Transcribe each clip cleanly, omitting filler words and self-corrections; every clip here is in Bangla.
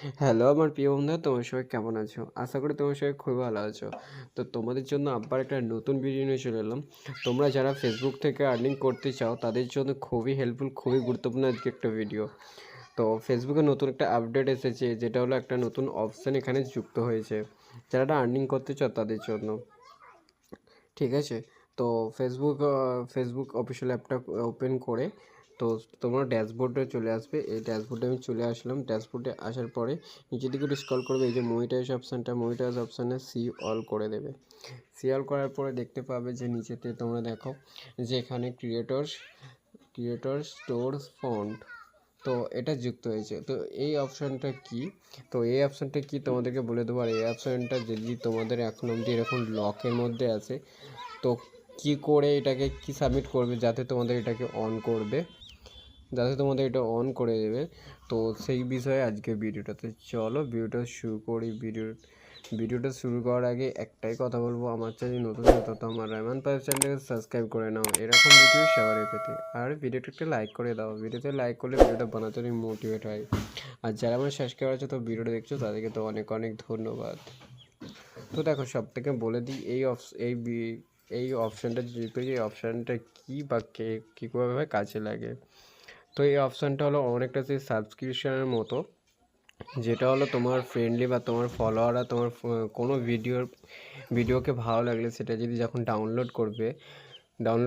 হ্যালো আমার প্রিয় বন্ধুরা, তোমরা সবাই কেমন আছো? আশা করি তোমরা সবাই খুবই ভালো আছো। তো তোমাদের জন্য আবার একটা নতুন ভিডিও নিয়ে চলে এলাম। তোমরা যারা ফেসবুক থেকে আর্নিং করতে চাও তাদের জন্য খুবই হেল্পফুল, খুবই গুরুত্বপূর্ণ আজকে একটা ভিডিও। তো ফেসবুকে নতুন একটা আপডেট এসেছে, যেটা হলো একটা নতুন অপশান এখানে যুক্ত হয়েছে যারা আর্নিং করতে চাও তাদের জন্য। ঠিক আছে, তো ফেসবুক অফিসিয়াল অ্যাপটা ওপেন করে তো তোমরা ড্যাশবোর্ডে চলে আসবে। এই ড্যাশবোর্ডে আমি চলে আসলাম। ড্যাশবোর্ডে আসার পরে নিচের দিকে স্ক্রল করবে, এই যে মনিটাইজ অপশানে সি অল করে দেবে। সি অল করার পরে দেখতে পাবে যে নিচেতে তোমরা দেখো যে এখানে ক্রিয়েটর স্টোর ফন্ট, তো এটা যুক্ত হয়েছে। তো এই অপশানটা কি, তোমাদেরকে বলে দেবো। আর এই অপশানটা যদি তোমাদের এখন অবধি এরকম লকের মধ্যে আছে, তো কি করে এটাকে কি সাবমিট করবে যাতে তোমাদের এটাকে এটা অন করে দেবে। তো সেই বিষয়ে আজকে ভিডিওটাতে চলো ভিডিওটা শুরু করি। ভিডিওটা শুরু করার আগে একটাই কথা বলবো, আমার চ্যানেল নতুন হতো তো আমার রেহমান পাইপ চ্যানেলটাকে সাবস্ক্রাইব করে নাও এরকম ভিডিও সবারই পেতে। আর ভিডিওটা একটা লাইক করে দাও, ভিডিওতে লাইক করলে ভিডিওটা বানাতে অনেক মোটিভেট হয়। আর যারা আমার সাবস্ক্রাইব আছে তো ভিডিওটা দেখছো তাদেরকে তো অনেক অনেক ধন্যবাদ। তো দেখো, সব থেকে বলে দিই এই অপশানটা এই অপশানটা কী বা কীভাবে কাজে লাগে। তো এই অপশানটা হলো অনেকটা সেই সাবস্ক্রিপশনের মতো, যেটা হলো তোমার ফ্রেন্ডলি বা তোমার ফলোয়াররা তোমার কোনো ভিডিওকে ভালো লাগলে সেটা যদি যখন ডাউনলোড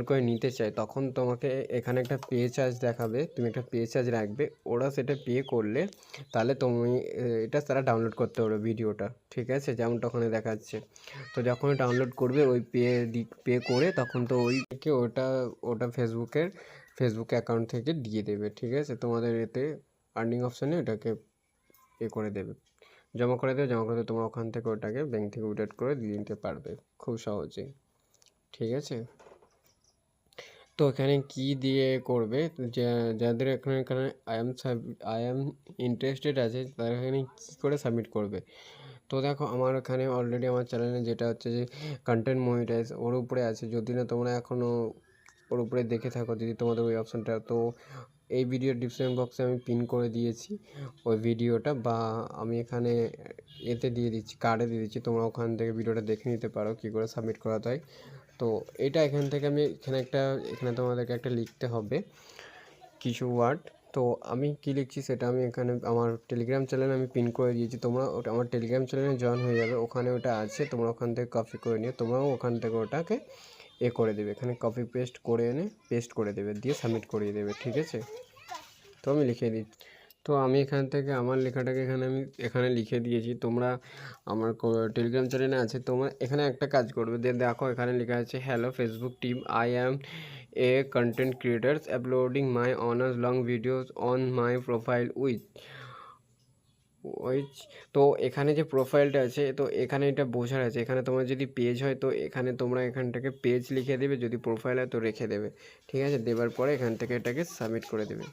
করে নিতে চায়, তখন তোমাকে এখানে একটা পে চার্জ দেখাবে, তুমি একটা পে চার্জ রাখবে। ওরা সেটা পে করলে তাহলে তুমি তারা ডাউনলোড করতে পারবে ভিডিওটা। ঠিক আছে, যেমনটা ওখানে দেখাচ্ছে। তো যখন ডাউনলোড করবে ওই পে করে তখন তো ওইকে ওটা ফেসবুক অ্যাকাউন্ট থেকে দিয়ে দেবে। ঠিক আছে, তোমাদের এতে আর্নিং অপশানে ওটাকে করে দেবে, জমা করে দেবে। তোমরা ওখান থেকে ওটাকে ব্যাঙ্ক থেকে উইথড্র করে দিয়ে নিতে পারবে খুব সহজেই। ঠিক আছে, তো এখানে কি দিয়ে করবে, যাদের এখানে আই অ্যাম ইন্টারেস্টেড আছে তারা এখানে কী করে সাবমিট করবে। তো দেখো, আমার এখানে অলরেডি আমার চ্যানেলে যেটা হচ্ছে যে কন্টেন্ট মনিটাইজ ওর উপরে আছে। যদি না তোমরা এখনও ওর উপরে দেখে থাকো, যদি তোমাদের ওই অপশানটা, তো এই ভিডিওর ডিসক্রিপশন বক্সে আমি পিন করে দিয়েছি ওই ভিডিওটা, বা আমি এখানে এতে দিয়ে দিচ্ছি, কার্ডে দিয়ে দিচ্ছি। তোমরা ওখান থেকে ভিডিওটা দেখে নিতে পারো কী করে সাবমিট করাতে হয়। তো এটা এখান থেকে আমি এখানে তোমাদেরকে একটা লিখতে হবে কিছু ওয়ার্ড। তো আমি কি লিখছি সেটা আমি এখানে আমার টেলিগ্রাম চ্যানেলে আমি পিন করে দিয়েছি। তোমরা ওটা আমার টেলিগ্রাম চ্যানেলে জয়েন হয়ে যাবে, ওখানে ওটা আছে। তোমরা ওখান থেকে কপি করে নিয়ে তোমরাও ওখান থেকে ওটাকে করে দেবে, এখানে কপি পেস্ট করে এনে পেস্ট করে দেবে, দিয়ে সাবমিট করিয়ে দেবে। ঠিক আছে, তো আমি লিখে দিচ্ছি। তো আমি এখান থেকে আমার লেখাটাকে এখানে লিখে দিয়েছি। তোমরা আমার টেলিগ্রাম চ্যানেলে আছে, তোমরা এখানে একটা কাজ করবে। দেখো এখানে লেখা আছে, hello Facebook team, I am A content creators uploading my honours long videos on my profile which. তো এখানে যে প্রোফাইলটা আছে, তো এখানে এটা বোঝার আছে। এখানে তোমার যদি পেজ হয় তো এখানে তোমরা এখানটাকে পেজ লিখে দেবে, যদি প্রোফাইল হয় তো রেখে দেবে। ঠিক আছে, দেওয়ার পরে এখান থেকে এটাকে সাবমিট করে দেবে।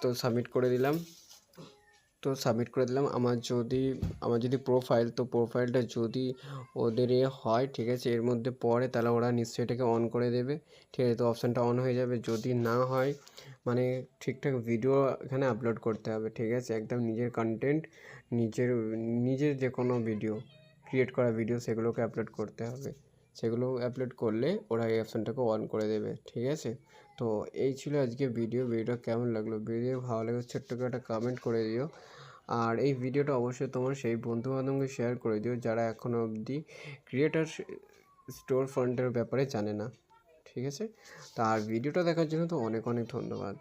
তো সাবমিট করে দিলাম। আমার যদি প্রোফাইলটা যদি ওদের হয়, ঠিক আছে, এর মধ্যে পড়ে, তাহলে ওরা নিশ্চয়ই এটাকে অন করে দেবে। ঠিক আছে, তো অপশানটা অন হয়ে যাবে। যদি না হয়, মানে ঠিকঠাক ভিডিও এখানে আপলোড করতে হবে। ঠিক আছে, একদম নিজের কন্টেন্ট, নিজের যে কোনো ভিডিও ক্রিয়েট করা ভিডিও সেগুলোকে আপলোড করতে হবে। সেগুলো আপলোড করলে ওরা এই অপশানটাকে অন করে দেবে। ঠিক আছে, তো এই ছিল আজকে ভিডিওটা কেমন লাগলো? ভিডিও ভালো লাগে ছোট্ট করে একটা কমেন্ট করে দিও। আর এই ভিডিওটা অবশ্যই তোমার সেই বন্ধুবান্ধবকে শেয়ার করে দিও যারা এখনও অবধি ক্রিয়েটার স্টোর ফ্রন্টের ব্যাপারে জানে না। ঠিক আছে, তো আর ভিডিওটা দেখার জন্য তো অনেক অনেক ধন্যবাদ।